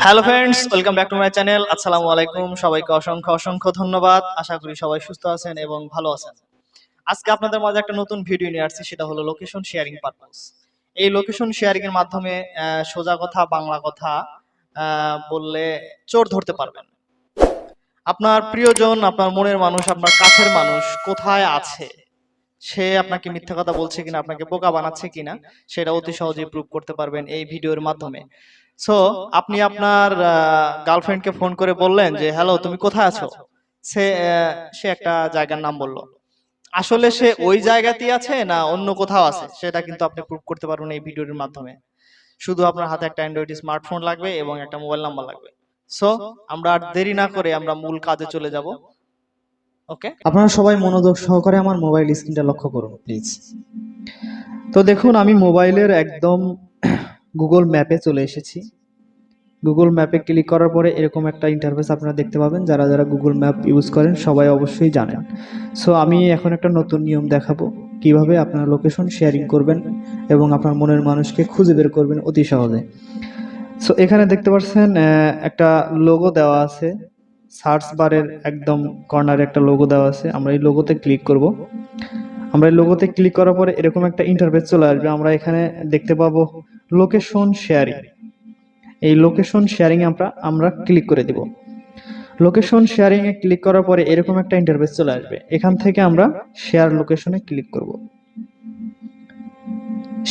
Hello friends, welcome back to my channel. আসসালামু আলাইকুম। সবাইকে অসংখ্য অসংখ্য ধন্যবাদ। আশা করি সবাই সুস্থ আছেন এবং ভালো আছেন। আজকে আপনাদের মাঝে একটা নতুন ভিডিও নিয়ে আসছি, সেটা হলো লোকেশন শেয়ারিং পারপোজ। এই লোকেশন শেয়ারিং এর মাধ্যমে সোজা কথা বাংলা কথা বললে চোর ধরতে পারবেন। আপনার প্রিয়জন, আপনার মনের মানুষ, আপনার কাছের মানুষ কোথায় আছে, সে আপনাকে মিথ্যা কথা বলছে কিনা, আপনাকে বোকা বানাচ্ছে কিনা, সেটা অতি সহজেই প্রুভ করতে পারবেন এই ভিডিওর মাধ্যমে। সো আপনি আপনার গার্লফ্রেন্ডকে ফোন করে বললেন যে হ্যালো, তুমি কোথায় আছো। সে একটা জায়গার নাম বলল। আসলে সে ওই জায়গাতেই আছে না অন্য কোথাও আছে, সেটা কিন্তু আপনি প্রুভ করতে পারবেন এই ভিডিওর মাধ্যমে। শুধু আপনার হাতে একটা অ্যান্ড্রয়েড স্মার্টফোন লাগবে এবং একটা মোবাইল নাম্বার লাগবে। সো আমরা আর দেরি না করে আমরা মূল কাজে চলে যাব। ওকে, আপনারা সবাই মনোযোগ সহকারে আমার মোবাইল স্ক্রিনটা লক্ষ্য করুন প্লিজ। তো দেখুন, আমি মোবাইলের একদম গুগল ম্যাপে চলে এসেছি। গুগল ম্যাপে ক্লিক করার পরে এরকম একটা ইন্টারফেস আপনারা দেখতে পাবেন। যারা যারা গুগল ম্যাপ ইউজ করেন সবাই অবশ্যই জানেন। সো আমি এখন একটা নতুন নিয়ম দেখাবো কিভাবে আপনারা লোকেশন শেয়ারিং করবেন এবং আপনার মনের মানুষকে খুঁজে বের করবেন অতি সহজে। সো এখানে দেখতে পাচ্ছেন একটা লোগো দেওয়া আছে। সার্চ বারের একদম কর্নারে একটা লোগো দেওয়া আছে। আমরা এই লোগোতে ক্লিক করব। আমরা এই লোগোতে ক্লিক করার পরে এরকম একটা ইন্টারফেস চলে আসবে। আমরা এখানে দেখতে পাবো লোকেশন শেয়ারিং। এই লোকেশন শেয়ারিং এ আমরা ক্লিক করে দিব। লোকেশন শেয়ারিং এ ক্লিক করার পরে এরকম একটা ইন্টারফেস চলে আসবে। এখান থেকে আমরা শেয়ার লোকেশনে ক্লিক করব।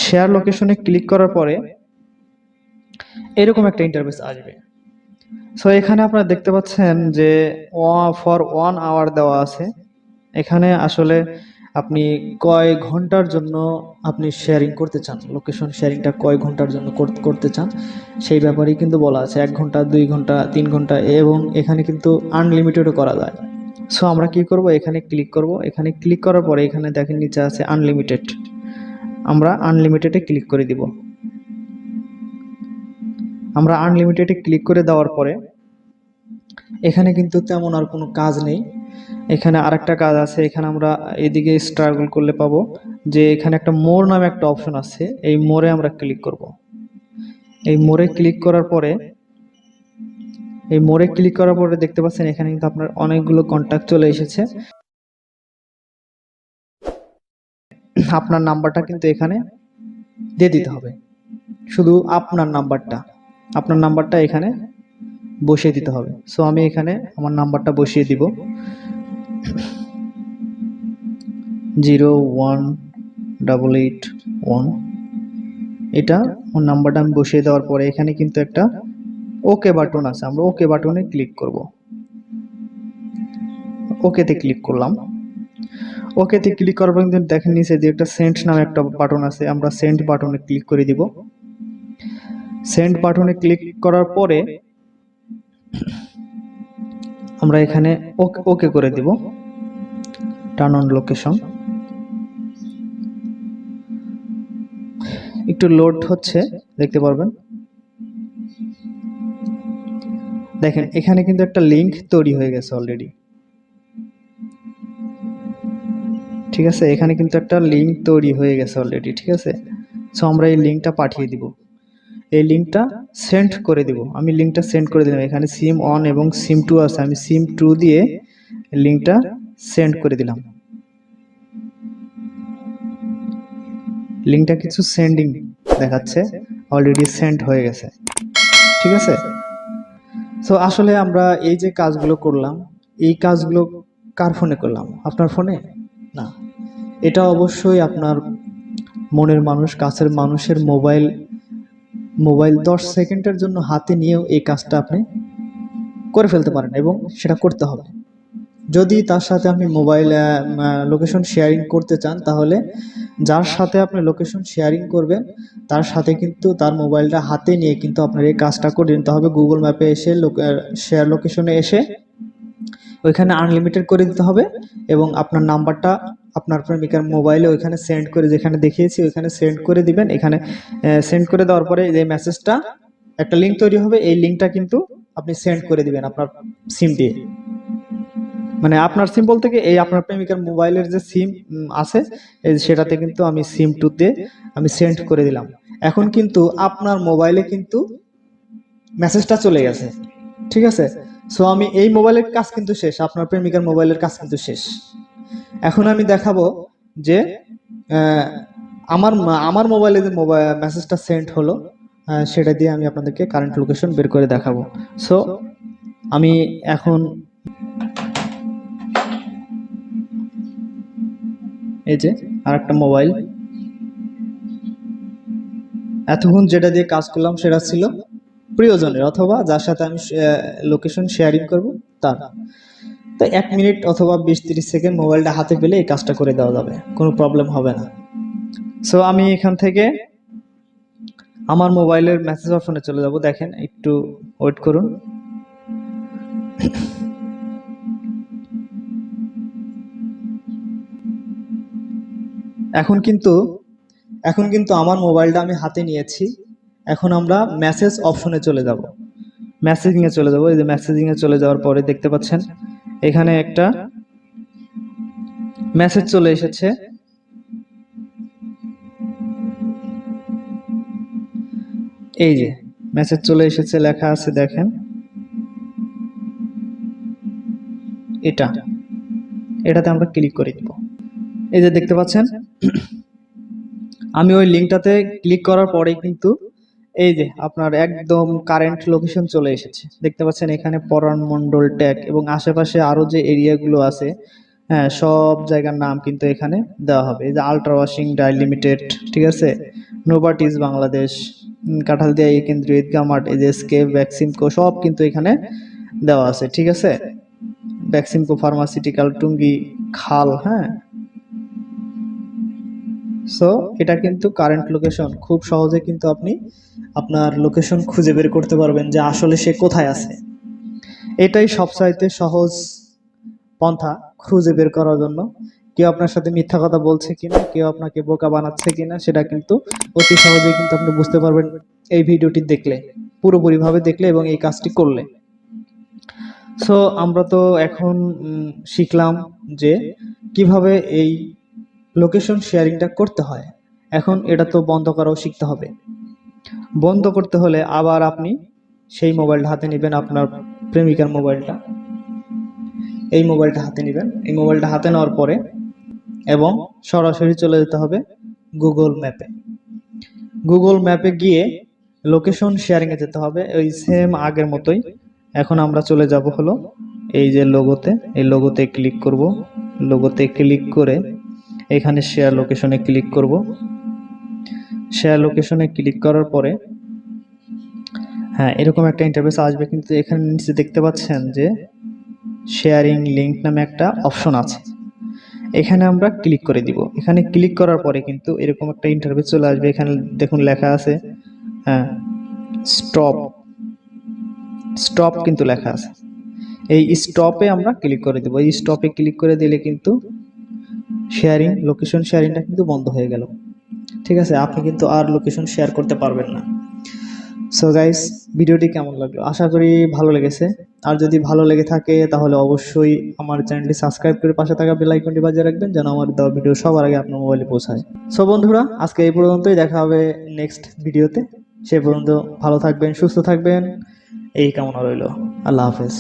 শেয়ার লোকেশনে ক্লিক করার পরে এরকম একটা ইন্টারফেস আসবে। সো এখানে আপনারা দেখতে পাচ্ছেন যে ফর 1 আওয়ার দেওয়া আছে। এখানে আসলে আপনি কয় ঘন্টার জন্য আপনি শেয়ারিং করতে চান, লোকেশন শেয়ারিংটা কয় ঘন্টার জন্য করতে চান সেই ব্যাপারেই কিন্তু বলা আছে। 1 ঘন্টা, 2 ঘন্টা, 3 ঘন্টা এবং এখানে কিন্তু আনলিমিটেডও করা যায়। সো আমরা কি করব, এখানে ক্লিক করব। এখানে ক্লিক করার পরে এখানে দেখেন নিচে আছে আনলিমিটেড। আমরা আনলিমিটেডে ক্লিক করে দিব। আমরা আনলিমিটেডে ক্লিক করে দেওয়ার পরে এখানে কিন্তু তেমন আর কোনো কাজ নেই। এখানে আরেকটা কাজ আছে। এখানে আমরা এদিকে স্ট্রাগল করলে পাবো যে এখানে একটা মোর নামে একটা অপশন আছে। এই মোরে আমরা ক্লিক করব। এই মোরে ক্লিক করার পরে দেখতে পাচ্ছেন এখানে কিন্তু আপনার অনেকগুলো কন্ট্যাক্ট চলে এসেছে। আপনার নাম্বারটা কিন্তু এখানে দিয়ে দিতে হবে। শুধু আপনার নাম্বারটা এখানে বসিয়ে দিতে হবে। সো আমি এখানে আমার নাম্বারটা বসিয়ে দিব। 01881। এটা আমার নাম্বারটা আমি বসিয়ে দেওয়ার পরে এখানে কিন্তু একটা ওকে বাটন আছে। আমরা ওকে বাটনে ক্লিক করব। ওকেতে ক্লিক করলাম। ওকেতে ক্লিক করার পর কিন্তু দেখেন নিচে যে একটা সেন্ড নামে একটা বাটন আছে। আমরা সেন্ড বাটনে ক্লিক করে দিব। সেন্ড বাটনে ক্লিক করার পরে আমরা এখানে ওকে করে দিব। Turn on location. একটু লোড হচ্ছে, দেখতে পারবেন। দেখেন এখানে কিন্তু একটা লিংক তৈরি হয়ে গেছে অলরেডি। ঠিক আছে, এখানে কিন্তু একটা লিংক তৈরি হয়ে গেছে অলরেডি। ঠিক আছে, সো আমরা এই লিংকটা পাঠিয়ে দিব। এই লিংকটা সেন্ড করে দিব। আমি লিংকটা সেন্ড করে দিলাম। এখানে সিম অন এবং সিম 2 আছে। আমি সিম 2 দিয়ে লিংকটা সেন্ড করে দিলাম। লিংকটা কিছু সেন্ডিং দেখাচ্ছে, অলরেডি সেন্ড হয়ে গেছে। ঠিক আছে, সো আসলে আমরা এই যে কাজগুলো করলাম, এই কাজগুলো কার ফোনে করলাম? আপনার ফোনে না, এটা অবশ্যই আপনার মনের মানুষ, কাছের মানুষের মোবাইল 10 সেকেন্ডের জন্য হাতে নিয়েও এই কাজটা আপনি করে ফেলতে পারেন এবং সেটা করতে হবে। যদি তার সাথে আপনি মোবাইল লোকেশন শেয়ারিং করতে চান, তাহলে যার সাথে আপনি লোকেশন শেয়ারিং করবেন তার সাথে কিন্তু তার মোবাইলটা হাতে নিয়ে কিন্তু আপনার এই কাজটা করে নিতে হবে। গুগল ম্যাপে এসে শেয়ার লোকেশনে এসে ওইখানে আনলিমিটেড করে দিতে হবে এবং আপনার নাম্বারটা আপনার প্রেমিকার মোবাইলে ওইখানে সেন্ড করে, যেখানে দেখিয়েছি ওইখানে সেন্ড করে দিবেন। এখানে সেন্ড করে দেওয়ার পরে এই মেসেজটা, একটা লিঙ্ক তৈরি হবে। এই লিঙ্কটা কিন্তু আপনি সেন্ড করে দিবেন আপনার সিম দিয়ে। মানে আপনার সিম বলতে কি, এই আপনার প্রেমিকার মোবাইলের যে সিম আছে সেটাতে কিন্তু আমি সিম 2 তে আমি সেন্ড করে দিলাম। এখন কিন্তু আপনার মোবাইলে কিন্তু মেসেজটা চলে গেছে, ঠিক আছে। সো আমি এই মোবাইলের কাজ কিন্তু শেষ, আপনার প্রেমিকার মোবাইলের কাজ কিন্তু শেষ। এখন আমি দেখাবো যে আহ, আমার মোবাইলে যে মোবাইল মেসেজটা সেন্ড হলো, সেটা দিয়ে আমি আপনাদেরকে কারেন্ট লোকেশন বের করে দেখাবো। সো আমি এখন এই যে আরেকটা মোবাইল, এতক্ষণ যেটা দিয়ে কাজ করলাম সেটা ছিল প্রিয়জনের অথবা যার সাথে আমি লোকেশন শেয়ারিং করব তার। তো 1 মিনিট অথবা 20-30 সেকেন্ড মোবাইলটা হাতে পেলে এই কাজটা করে দেওয়া যাবে, কোনো প্রবলেম হবে না। সো আমি এখান থেকে আমার মোবাইলের মেসেজ অপশনে চলে যাব, দেখেন একটু ওয়েট করুন। এখন কিন্তু এখন কিন্তু আমার মোবাইলটা আমি হাতে নিয়েছি। এখন আমরা মেসেজ অপশনে চলে যাব, মেসেজিং এ চলে যাব। এই যে মেসেজিং এ চলে যাওয়ার পরে দেখতে পাচ্ছেন এখানে একটা মেসেজ চলে এসেছে। এই যে মেসেজ চলে এসেছে, লেখা আছে দেখেন, এটা এটাতে আমরা ক্লিক করে দিব। এই যে দেখতে পাচ্ছেন আমি ওই লিঙ্কটাতে ক্লিক করার পরেই কিন্তু এই যে আপনার একদম কারেন্ট লোকেশন চলে এসেছে। দেখতে পাচ্ছেন এখানে পরাণ মন্ডল ট্যাগ এবং আশেপাশে আরো যে এরিয়াগুলো আছে, হ্যাঁ সব জায়গার নাম কিন্তু এখানে দেওয়া হবে। এই যে আল্ট্রা ওয়াশিং ডাই লিমিটেড, ঠিক আছে, নোভার্টিস বাংলাদেশ, কাঁঠালদিয়া কেন্দ্রীয় ঈদগাহ মাঠ, এই যে স্কেপ ভ্যাকসিমকো সব কিন্তু এখানে দেওয়া আছে, ঠিক আছে। ভ্যাকসিমকো ফার্মাসিউটিক্যাল টুঙ্গি খাল, হ্যাঁ। সো এটা কিন্তু কারেন্ট লোকেশন, খুব সহজে কিন্তু আপনি আপনার লোকেশন খুঁজে বের করতে পারবেন যে আসলে সে কোথায় আছে। এটাই সবচাইতে সহজ পন্থা খুঁজে বের করার জন্য। কেউ আপনার সাথে মিথ্যা কথা বলছে কিনা, কেউ আপনাকে বোকা বানাচ্ছে কিনা, সেটা কিন্তু অতি সহজেই কিন্তু আপনি বুঝতে পারবেন এই ভিডিওটি দেখলে, পুরোপুরিভাবে দেখলে এবং এই কাজটি করলে। সো আমরা তো এখন শিখলাম যে কিভাবে এই লোকেশন শেয়ারিংটা করতে হয়। এখন এটা তো বন্ধ করাও শিখতে হবে। বন্ধ করতে হলে আবার আপনি সেই মোবাইলটা হাতে নেবেন, আপনার প্রেমিকার মোবাইলটা, এই মোবাইলটা হাতে নেবেন। এই মোবাইলটা হাতে নেওয়ার পরে এবং সরাসরি চলে যেতে হবে গুগল ম্যাপে। গুগল ম্যাপে গিয়ে লোকেশন শেয়ারিং এ যেতে হবে ওই সেম আগের মতোই। এখন আমরা চলে যাব হলো এই যে লোগোতে, এই লোগোতে ক্লিক করব। লোগোতে ক্লিক করে এখানে শেয়ার লোকেশনে ক্লিক করব। শেয়ার লোকেশনে ক্লিক করার পরে হ্যাঁ এরকম একটা ইন্টারফেস আসবে, কিন্তু এখানে নিচে দেখতে পাচ্ছেন যে শেয়ারিং লিংক নামে একটা অপশন আছে, এখানে আমরা ক্লিক করে দিব। এখানে ক্লিক করার পরে কিন্তু এরকম একটা ইন্টারফেস চলে আসবে। এখানে দেখুন লেখা আছে হ্যাঁ স্টপ, স্টপ কিন্তু লেখা আছে। এই স্টপে আমরা ক্লিক করে দেব। এই স্টপে ক্লিক করে দিলে কিন্তু শেয়ারিং লোকেশন শেয়ারিংটা কিন্তু বন্ধ হয়ে গেল, ঠিক আছে। আপনি কিন্তু আর লোকেশন শেয়ার করতে পারবেন না। সো গাইস, ভিডিওটি কেমন লাগলো? আশা করি ভালো লেগেছে। আর যদি ভালো লেগে থাকে তাহলে অবশ্যই আমার চ্যানেলটি সাবস্ক্রাইব করে পাশে থাকা বেল আইকনটি বাজিয়ে রাখবেন যেন আমার দেওয়া ভিডিও সবার আগে আপনার মোবাইলে পৌঁছায়। সো বন্ধুরা, আজকে এই পর্যন্তই, দেখা হবে নেক্সট ভিডিওতে। সে পর্যন্ত ভালো থাকবেন, সুস্থ থাকবেন, এই কামনা রইল। আল্লাহ হাফেজ।